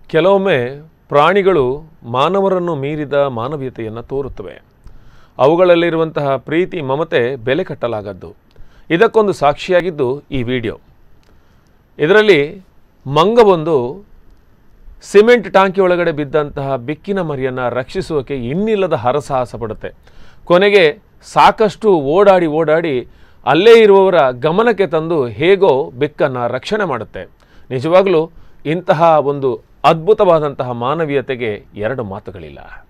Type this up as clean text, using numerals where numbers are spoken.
ಕೆಲವೊಮ್ಮೆ ಪ್ರಾಣಿಗಳು ಮಾನವರನ್ನು ಮೀರಿದ ಮಾನವೀಯತೆಯನ್ನು ತೋರುತ್ತವೆ. ಅವುಗಳಲ್ಲಿರುವಂತಹ ಪ್ರೀತಿ ಮಮತೆ ಬೆಲೆ ಕಟ್ಟಲಾಗದ್ದು. ಇದಕ್ಕೊಂದು ಸಾಕ್ಷಿಯಾಗಿದ್ದು ಈ ವಿಡಿಯೋ. ಇದರಲ್ಲಿ ಮಂಗವೊಂದು ಸಿಮೆಂಟ್ ಟಾಂಕಿ ಒಳಗಡೆ ಬಿದ್ದಂತಹ ಬೆಕ್ಕಿನ ಮರಿಯನ್ನು ರಕ್ಷಿಸುವಕ್ಕೆ ಇನ್ನಿಲ್ಲದ ಹರಸಾಹಸ ಪಡುತ್ತೆ. ಕೊನೆಗೆ ಸಾಕಷ್ಟು ಓಡಾಡಿ ಅಲ್ಲೇ ಇರುವವರ ಗಮನಕ್ಕೆ ತಂದು ಹೇಗೋ ಬೆಕ್ಕನ್ನು ರಕ್ಷಣೆ ಮಾಡುತ್ತೆ. ನಿಜವಾಗಲೂ ಇಂತಹ ಒಂದು ಅದ್ಭುತವಾದಂತಹ ಮಾನವೀಯತೆಗೆ ಎರಡು ಮಾತುಗಳಿಲ್ಲ.